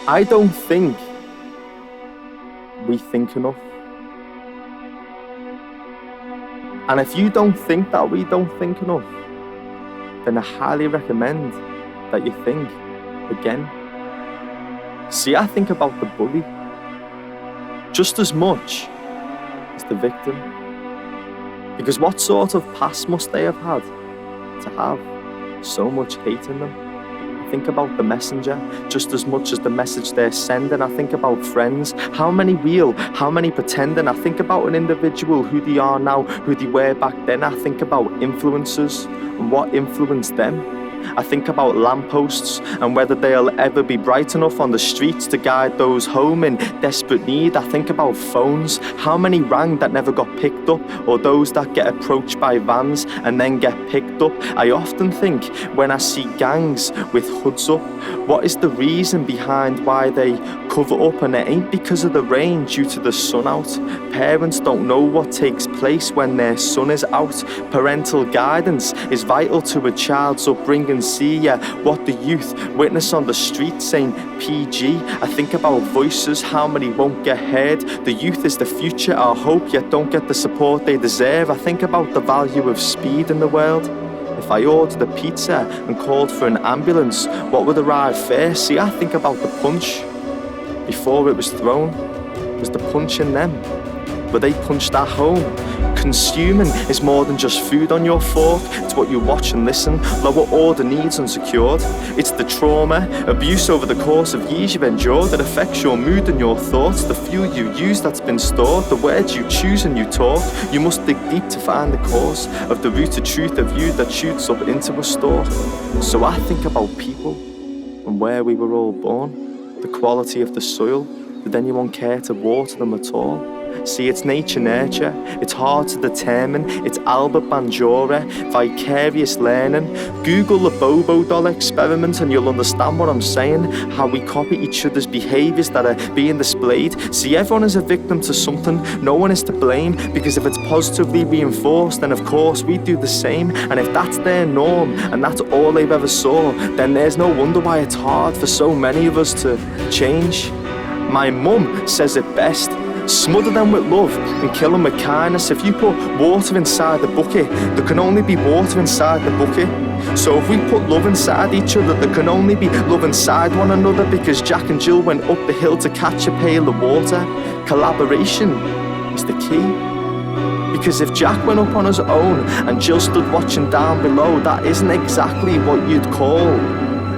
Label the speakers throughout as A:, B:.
A: I don't think we think enough. And if you don't think that we don't think enough, then I highly recommend that you think again. See, I think about the bully just as much as the victim. Because what sort of past must they have had to have so much hate in them? I think about the messenger just as much as the message they're sending. I think about friends, how many real, how many pretending. I think about an individual, who they are now, who they were back then. I think about influencers and what influenced them. I think about lampposts and whether they'll ever be bright enough on the streets to guide those home in desperate need. I think about phones, how many rang that never got picked up, or those that get approached by vans and then get picked up. I often think when I see gangs with hoods up, what is the reason behind why they cover up? And it ain't because of the rain due to the sun out. Parents don't know what takes place when their son is out. Parental guidance is vital to a child's upbringing. See what the youth witness on the streets saying PG. I think about voices, how many won't get heard. The youth is the future, our hope, yet don't get the support they deserve. I think about the value of speed in the world. If I ordered a pizza and called for an ambulance, what would arrive first? See, I think about the punch before it was thrown. Was the punch in them? Were they punched at home? Consuming is more than just food on your fork. It's what you watch and listen, lower order needs unsecured. It's the trauma, abuse over the course of years you've endured that affects your mood and your thoughts. The fuel you use that's been stored, the words you choose and you talk. You must dig deep to find the cause of the rooted truth of you that shoots up into a store. So I think about people and where we were all born, the quality of the soil. Did anyone care to water them at all? See, it's nature nurture, it's hard to determine. It's Albert Bandura, vicarious learning. Google the Bobo doll experiment and you'll understand what I'm saying. How we copy each other's behaviours that are being displayed. See, everyone is a victim to something, no one is to blame. Because if it's positively reinforced, then of course we do the same. And if that's their norm and that's all they've ever saw, then there's no wonder why it's hard for so many of us to change. My mum says it best: smother them with love and kill them with kindness. If you put water inside the bucket, there can only be water inside the bucket. So if we put love inside each other, there can only be love inside one another. Because Jack and Jill went up the hill to catch a pail of water. Collaboration is the key. Because if Jack went up on his own and Jill stood watching down below, that isn't exactly what you'd call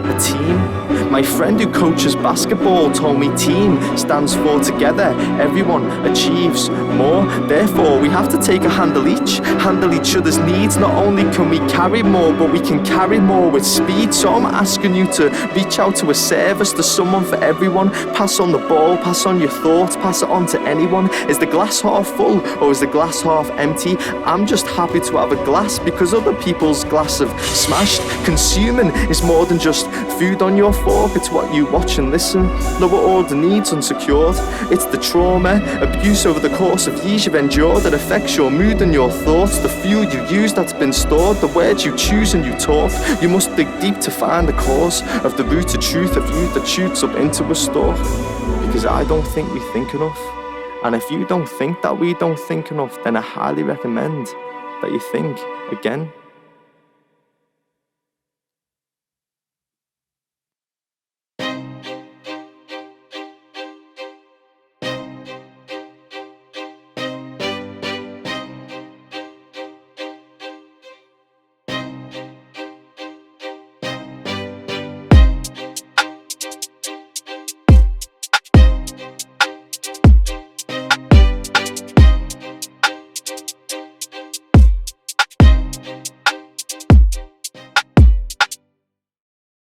A: a team. My friend who coaches basketball told me team stands for together, everyone achieves more. Therefore, we have to take a handle each other's needs. Not only can we carry more, but we can carry more with speed. So I'm asking you to reach out to a service, to someone for everyone. Pass on the ball, pass on your thoughts, pass it on to anyone. Is the glass half full or is the glass half empty? I'm just happy to have a glass because other people's glass have smashed. Consuming is more than just food on your fork. It's what you watch and listen, lower order needs unsecured. It's the trauma, abuse over the course of years you've endured that affects your mood and your thoughts. The fuel you use that's been stored, the words you choose and you talk. You must dig deep to find the cause of the rooted truth of you that shoots up into a store. Because I don't think we think enough. And if you don't think that we don't think enough, then I highly recommend that you think again.